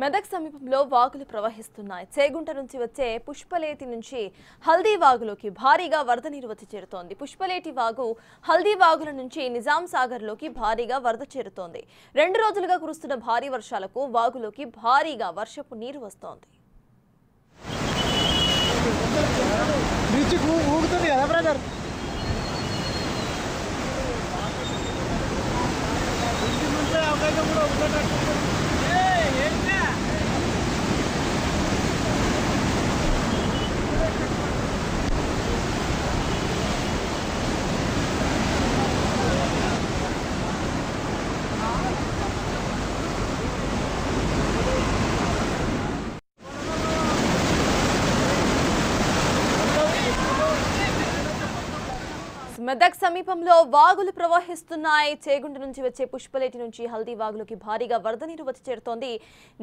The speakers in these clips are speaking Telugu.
మెదక్ సమీపంలో వాగులు ప్రవహిస్తున్నాయి. చేగుంట నుంచి వచ్చే పుష్పలేటి నుంచి హల్దీ వాగులోకి భారీగా వరద నీరు వచ్చి చేరుతోంది. పుష్పలేటి వాగు హల్దీ వాగుల నుంచి నిజాం సాగర్లోకి భారీగా వరద చేరుతోంది. 2 రోజులుగా కురుస్తున్న భారీ వర్షాలకు వాగులోకి భారీగా వర్షపు నీరు వస్తోంది. మెదక్ సమీపంలో వాగులు ప్రవహిస్తున్నాయి. చేగుంట నుంచి వచ్చే పుష్పలేటి నుంచి హల్దీ వాగులోకి భారీగా వరద నీరు వచ్చి చేరుతోంది.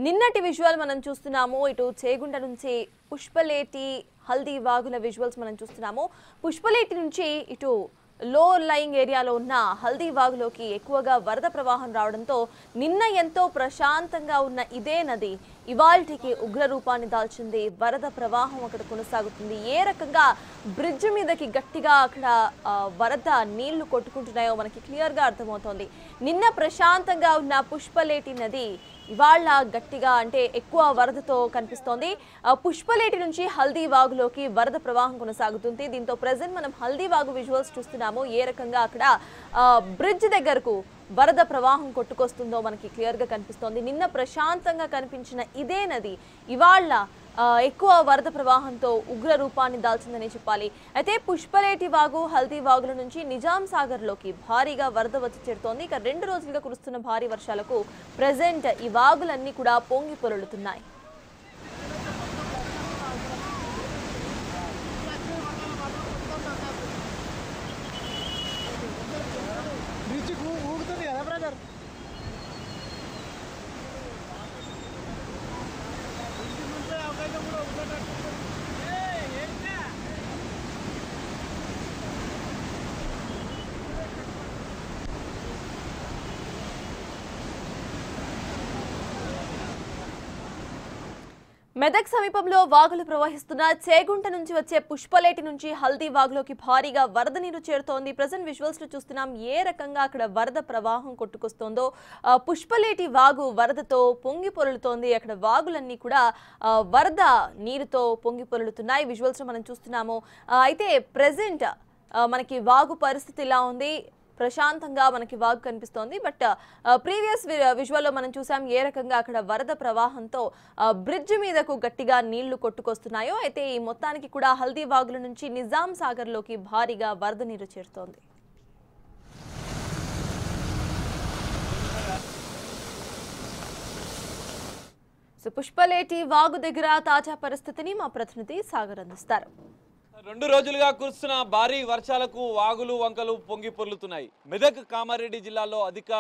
నిన్నటి విజువల్ మనం చూస్తున్నాము. ఇటు చేగుంట నుంచి పుష్పలేటి హల్దీ వాగుల విజువల్స్ మనం చూస్తున్నాము. పుష్పలేటి నుంచి ఇటు లో లయింగ్ ఏరియాలో ఉన్న హల్దీ వాగులోకి ఎక్కువగా వరద ప్రవాహం రావడంతో నిన్న ఎంతో ప్రశాంతంగా ఉన్న ఇదే నది ఇవాల్టికి ఉగ్ర రూపాన్ని దాల్చింది. వరద ప్రవాహం అక్కడ కొనసాగుతుంది. ఏ రకంగా బ్రిడ్జ్ మీదకి గట్టిగా అక్కడ వరద నీళ్లు కొట్టుకుంటున్నాయో మనకి క్లియర్గా అర్థమవుతోంది. నిన్న ప్రశాంతంగా ఉన్న పుష్పలేటి నది ఇవాళ గట్టిగా అంటే ఎక్కువ వరదతో కనిపిస్తోంది. పుష్పలేటి నుంచి హల్దీ వాగులోకి వరద ప్రవాహం కొనసాగుతుంది. దీంతో ప్రెజెంట్ మనం హల్దీ వాగు విజువల్స్ చూస్తున్నాము. ఏ రకంగా అక్కడ బ్రిడ్జ్ దగ్గరకు వరద ప్రవాహం కొట్టుకొస్తుందో మనకి క్లియర్గా కనిపిస్తోంది. నిన్న ప్రశాంతంగా కనిపించిన ఇదే నది ఇవాళ ఎక్కువ వరద ప్రవాహంతో ఉగ్ర రూపాన్ని దాల్చిందని చెప్పాలి. అయితే పుష్పలేటి వాగు హల్దీ వాగుల నుంచి నిజాం సాగర్లోకి భారీగా వరద వచ్చి చేరుతోంది. ఇక 2 రోజులుగా కురుస్తున్న భారీ వర్షాలకు ప్రెజెంట్ ఈ వాగులన్నీ కూడా పొంగి పొరలుతున్నాయి. మెదక్ సమీపంలో వాగులు ప్రవహిస్తున్న చేగుంట నుంచి వచ్చే పుష్పలేటి నుంచి హల్దీ వాగులోకి భారీగా వరద నీరు చేరుతోంది. ప్రెజెంట్ విజువల్స్ లో చూస్తున్నాం ఏ రకంగా అక్కడ వరద ప్రవాహం కొట్టుకొస్తోందో. పుష్పలేటి వాగు వరదతో పొంగి పొరలుతోంది. అక్కడ వాగులన్నీ కూడా వరద నీరుతో పొంగి పొరలుతున్నాయి. విజువల్స్ లో మనం చూస్తున్నాము. అయితే ప్రెజెంట్ మనకి వాగు పరిస్థితి ఇలా ఉంది. ప్రశాంతంగా మనకి వాగు కనిపిస్తోంది. బట్ ప్రీవియస్ విజువల్లో మనం చూసాం ఏ రకంగా అక్కడ వరద ప్రవాహంతో బ్రిడ్జ్ మీదకు గట్టిగా నీళ్లు కొట్టుకొస్తున్నాయో. అయితే ఈ మొత్తానికి కూడా హల్దీ వాగుల నుంచి నిజాం సాగర్లోకి భారీగా వరద నీరు చేరుతోంది. పుష్పలేటి వాగు దగ్గర తాజా పరిస్థితిని మా ప్రతినిధి సాగర్ అందిస్తారు. 2 రోజులుగా కురుస్తున్న భారీ వర్షాలకు వాగులు వంకలు పొంగి పొర్లుతున్నాయి. మెదక్ కామారెడ్డి జిల్లాలో అధిక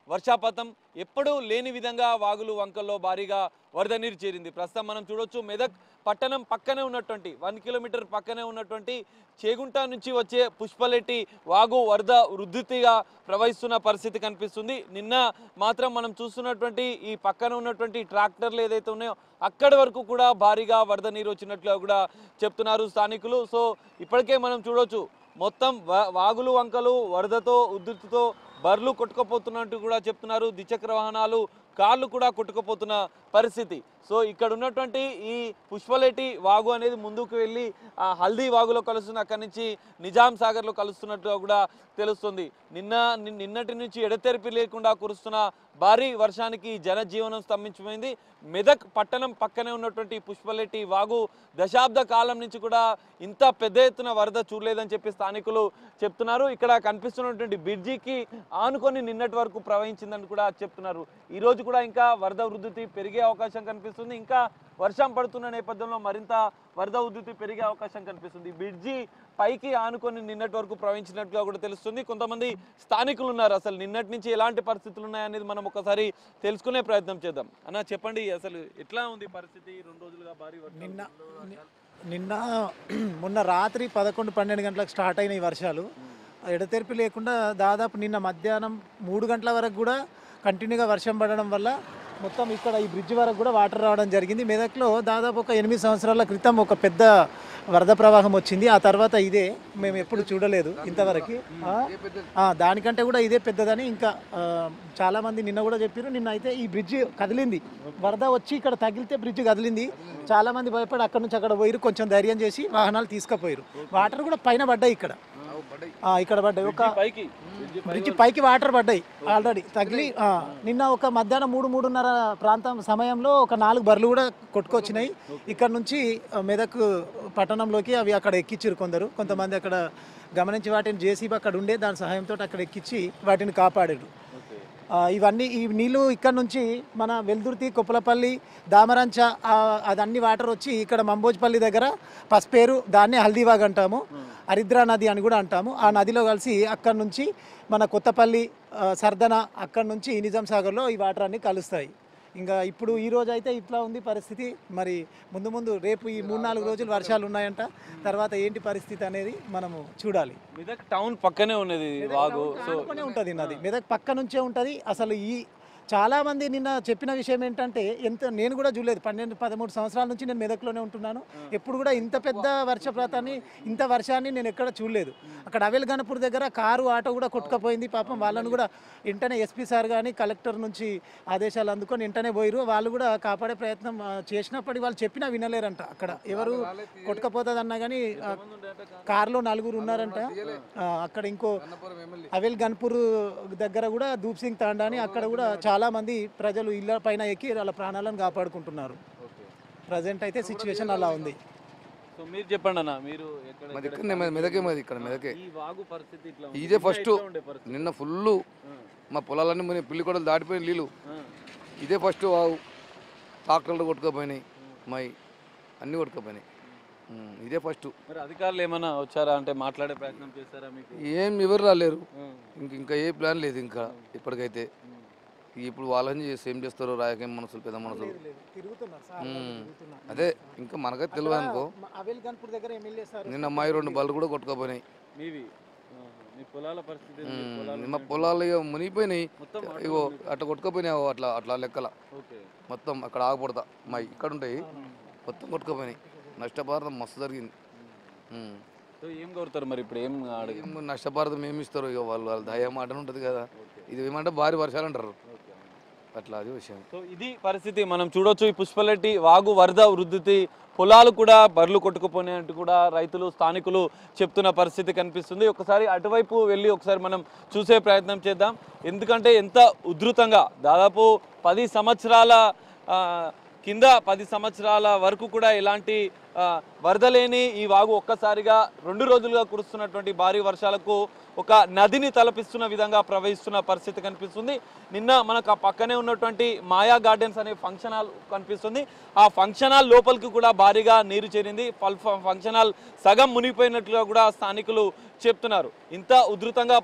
వర్షపాతం ఎప్పుడూ లేని విధంగా వాగులు వంకల్లో భారీగా వరద నీరు చేరింది. ప్రస్తుతం మనం చూడొచ్చు మెదక్ పట్టణం పక్కనే ఉన్నటువంటి 1 కిలోమీటర్ పక్కనే ఉన్నటువంటి చేగుంట నుంచి వచ్చే పుష్పలేటి వాగు వరద ఉధృతిగా ప్రవహిస్తున్న పరిస్థితి కనిపిస్తుంది. నిన్న మాత్రం మనం చూస్తున్నటువంటి ఈ పక్కన ఉన్నటువంటి ట్రాక్టర్లు ఏదైతే ఉన్నాయో అక్కడి వరకు కూడా భారీగా వరద నీరు వచ్చినట్లుగా కూడా చెప్తున్నారు స్థానికులు. సో ఇప్పటికే మనం చూడొచ్చు మొత్తం వాగులు వంకలు వరదతో ఉధృతితో బర్లు కొట్టుకుపోతున్నట్టు కూడా చెప్తున్నారు. ద్విచక్ర వాహనాలు కార్లు కూడా కొట్టుకుపోతున్న పరిస్థితి. సో ఇక్కడ ఉన్నటువంటి ఈ పుష్పలేటి వాగు అనేది ముందుకు వెళ్ళి హల్దీ వాగులో కలుస్తుంది. అక్కడి నుంచి నిజాం సాగర్లో కలుస్తున్నట్టుగా కూడా తెలుస్తుంది. నిన్నటి నుంచి ఎడతెరిపి లేకుండా కురుస్తున్న భారీ వర్షానికి జనజీవనం స్తంభించిపోయింది. మెదక్ పట్టణం పక్కనే ఉన్నటువంటి పుష్పలేటి వాగు దశాబ్ద కాలం నుంచి కూడా ఇంత పెద్ద ఎత్తున వరద చూడలేదని చెప్పి స్థానికులు చెప్తున్నారు. ఇక్కడ కనిపిస్తున్నటువంటి బ్రిడ్జికి ఆనుకొని నిన్నటి వరకు ప్రవహించిందని కూడా చెప్తున్నారు. ఈరోజు కూడా ఇంకా వరద ఉధృతి పెరిగే అవకాశం కనిపిస్తుంది. ఇంకా వర్షం పడుతున్న నేపథ్యంలో మరింత వరద ఉధృతి పెరిగే అవకాశం కనిపిస్తుంది. బ్రిడ్జి పైకి ఆనుకొని నిన్నటి వరకు ప్రవహించినట్టుగా కూడా తెలుస్తుంది. కొంతమంది స్థానికులు ఉన్నారు. అసలు నిన్నటి నుంచి ఎలాంటి పరిస్థితులు ఉన్నాయనేది మనం ఒకసారి తెలుసుకునే ప్రయత్నం చేద్దాం. అన్న చెప్పండి, అసలు ఎట్లా ఉంది పరిస్థితి? 2 రోజులుగా భారీ నిన్న మొన్న రాత్రి 11-12 గంటలకు స్టార్ట్ అయిన ఈ వర్షాలు ఎడతెరిపి లేకుండా దాదాపు నిన్న మధ్యాహ్నం 3 గంటల వరకు కూడా కంటిన్యూగా వర్షం పడడం వల్ల మొత్తం ఇక్కడ ఈ బ్రిడ్జ్ వరకు కూడా వాటర్ రావడం జరిగింది. మెదక్లో దాదాపు ఒక 8 సంవత్సరాల క్రితం ఒక పెద్ద వరద ప్రవాహం వచ్చింది. ఆ తర్వాత ఇదే మేము ఎప్పుడు చూడలేదు ఇంతవరకు. దానికంటే కూడా ఇదే పెద్దదని ఇంకా చాలామంది నిన్న కూడా చెప్పారు. నిన్న అయితే ఈ బ్రిడ్జ్ కదిలింది, వరద వచ్చి ఇక్కడ తగిలితే బ్రిడ్జ్ కదిలింది. చాలామంది భయపడి అక్కడ నుంచి అక్కడ పోయిరు, కొంచెం ధైర్యం చేసి వాహనాలు తీసుకుపోయారు. వాటర్ కూడా పైన పడ్డాయి, ఇక్కడ పడ్డాయి. ఒక బ్రిడ్జ్ పైకి వాటర్ పడ్డాయి ఆల్రెడీ తగిలి. నిన్న ఒక మధ్యాహ్నం 3-3:30 ప్రాంతం సమయంలో ఒక 4 బర్రెలు కూడా కొట్టుకొచ్చినాయి. ఇక్కడ నుంచి మెదక్ పట్టణంలోకి అవి అక్కడ ఎక్కించారు కొంతమంది అక్కడ గమనించి వాటిని జేసీబీ అక్కడ ఉండే దాని సహాయంతో అక్కడ ఎక్కించి వాటిని కాపాడారు. ఇవన్నీ ఈ నీళ్ళు ఇక్కడ నుంచి మన వెల్దుర్తి, కొప్పలపల్లి, దామరంచ అదన్నీ వాటర్ వచ్చి ఇక్కడ మంబోజ్పల్లి దగ్గర పస్పేరు, దాన్నే హల్దీవాగ్ అంటాము, హరిద్రా నది అని కూడా అంటాము. ఆ నదిలో కలిసి అక్కడ నుంచి మన కొత్తపల్లి, సర్దన, అక్కడ నుంచి నిజాం సాగర్లో ఈ వాటర్ అన్నీ కలుస్తాయి. ఇంకా ఇప్పుడు ఈ రోజు అయితే ఇట్లా ఉంది పరిస్థితి. మరి ముందు రేపు ఈ 3-4 రోజులు వర్షాలు ఉన్నాయంట. తర్వాత ఏంటి పరిస్థితి అనేది మనము చూడాలి. మెదక్ టౌన్ పక్కనే ఉన్నది వాగు, సో ఉంటుంది నది మెదక్ పక్క నుంచే ఉంటుంది. అసలు ఈ చాలామంది నిన్న చెప్పిన విషయం ఏంటంటే, నేను కూడా చూడలేదు, 12-13 సంవత్సరాల నుంచి నేను మెదక్లోనే ఉంటున్నాను. ఎప్పుడు కూడా ఇంత పెద్ద వర్షపాతాన్ని, ఇంత వర్షాన్ని నేను ఎక్కడ చూడలేదు. అక్కడ అవేల్ గణపూర్ దగ్గర కారు, ఆటో కూడా కొట్టుకుపోయింది. పాపం వాళ్ళను కూడా వెంటనే ఎస్పీ సార్ కానీ కలెక్టర్ నుంచి ఆదేశాలు అందుకొని వెంటనే పోయిరు. వాళ్ళు కూడా కాపాడే ప్రయత్నం చేసినప్పటికీ వాళ్ళు చెప్పినా వినలేరంట. అక్కడ ఎవరు కొట్టుకపోతుంది అన్నా కానీ కారులో 4 ఉన్నారంట. అక్కడ ఇంకో అవేల్ గణపూర్ దగ్గర కూడా దూప్ సింగ్ తాండా అని, అక్కడ కూడా చాలా మంది ప్రజలు ఇళ్ళ పైన ఎక్కి వాళ్ళ ప్రాణాలను కాపాడుకుంటున్నారు. ప్రజెంట్ అయితే సిచ్యువేషన్ అలా ఉంది. సో మీరు చెప్పండి అన్న, మీరు మెదకే ఇదే ఫస్ట్. నిన్న ఫుల్ మా పొలాలన్నీ పిల్లి కూడా దాటిపోయిన నీళ్ళు. ఇదే ఫస్ట్ ట్రాక్టర్లు కొట్టుకుపోయినాయి, మై అన్నీ కొట్టుకుపోయినాయి. ఇదే ఫస్ట్. మరి అధికారులు ఏమైనా వచ్చారా, అంటే మాట్లాడే ప్రయత్నం చేశారా? మీకు ఏం ఎవరు రాలేరు. ఇంకా ఏ ప్లాన్ లేదు ఇంకా ఇప్పటికైతే. ఇప్పుడు వాళ్ళని చేసి ఏం చేస్తారో రాజకీయ మనసులు, పెద్ద మనసులు. అదే ఇంకా మనకైతే తెలియదు అనుకో. నిన్న అమ్మాయి 2 బళ్ళు కూడా కొట్టుకుపోయినాయి. మా పొలాలు ఇక మునిగిపోయినాయి. ఇగో అట్లా కొట్టుకుపోయినాయి, అట్లా లెక్కల మొత్తం అక్కడ ఆగకూడదా మా ఇక్కడ ఉంటాయి, మొత్తం కొట్టుకుపోయినాయి. నష్టపరిహారం మస్తు జరిగింది. ఏం కోరుతారు మరి ఇప్పుడు? ఏం నష్టపరిహారం ఏమి ఇస్తారు? ఇక వాళ్ళ దయ మాట ఉంటుంది కదా. ఇది ఏమంటే భారీ వర్షాలు అంటారు, అట్లా అది విషయం. సో ఇది పరిస్థితి మనం చూడొచ్చు. ఈ పుష్పలెట్టి వాగు వరద వృద్ధి పొలాలు కూడా బర్రెలు కొట్టుకుపోయినట్టు కూడా రైతులు, స్థానికులు చెప్తున్న పరిస్థితి కనిపిస్తుంది. ఒకసారి అటువైపు వెళ్ళి ఒకసారి మనం చూసే ప్రయత్నం చేద్దాం. ఎందుకంటే ఎంత ఉధృతంగా, దాదాపు 10 సంవత్సరాల కింద 10 సంవత్సరాల వరకు కూడా ఎలాంటి వరద లేని ఈ వాగు ఒక్కసారిగా 2 రోజులుగా కురుస్తున్నటువంటి భారీ వర్షాలకు ఒక నదిని తలపిస్తున్న విధంగా ప్రవహిస్తున్న పరిస్థితి కనిపిస్తుంది. నిన్న మనకు ఆ పక్కనే ఉన్నటువంటి మాయా గార్డెన్స్ అనే ఫంక్షన్ హాల్ కనిపిస్తుంది. ఆ ఫంక్షన్ హాల్ లోపలికి కూడా భారీగా నీరు చేరింది. ఫంక్షన్ హాల్ సగం మునిగిపోయినట్లుగా కూడా స్థానికులు చెప్తున్నారు. ఇంత ఉధృతంగా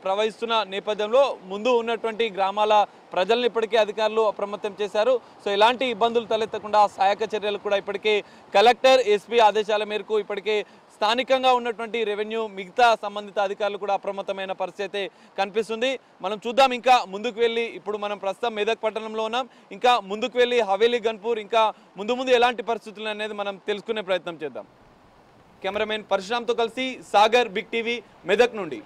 ప్రవహిస్తున్న నేపథ్యంలో ముందు ఉన్నటువంటి గ్రామాల ప్రజల్ని ఇప్పటికే అధికారులు అప్రమత్తం చేశారు. సో ఎలాంటి ఇబ్బందులు తలెత్తకుండా సహాయక చర్యలు కూడా ఇప్పటికే కలెక్టర్, ఎస్పీ ఆదేశాల మేరకు ఇప్పటికే స్థానికంగా ఉన్నటువంటి రెవెన్యూ, మిగతా సంబంధిత అధికారులు కూడా అప్రమత్తమైన పరిస్థితి కనిపిస్తుంది. మనం చూద్దాం ఇంకా ముందుకు వెళ్ళి. ఇప్పుడు మనం ప్రస్తుతం మెదక్ పట్టణంలో ఉన్నాం. ఇంకా ముందుకు వెళ్ళి హవేలీ గన్పూర్, ఇంకా ముందు ఎలాంటి పరిస్థితులు అనేది మనం తెలుసుకునే ప్రయత్నం చేద్దాం. కెమెరామెన్ పరశురామ్తో కలిసి సాగర్, బిగ్ టీవీ, మెదక్ నుండి.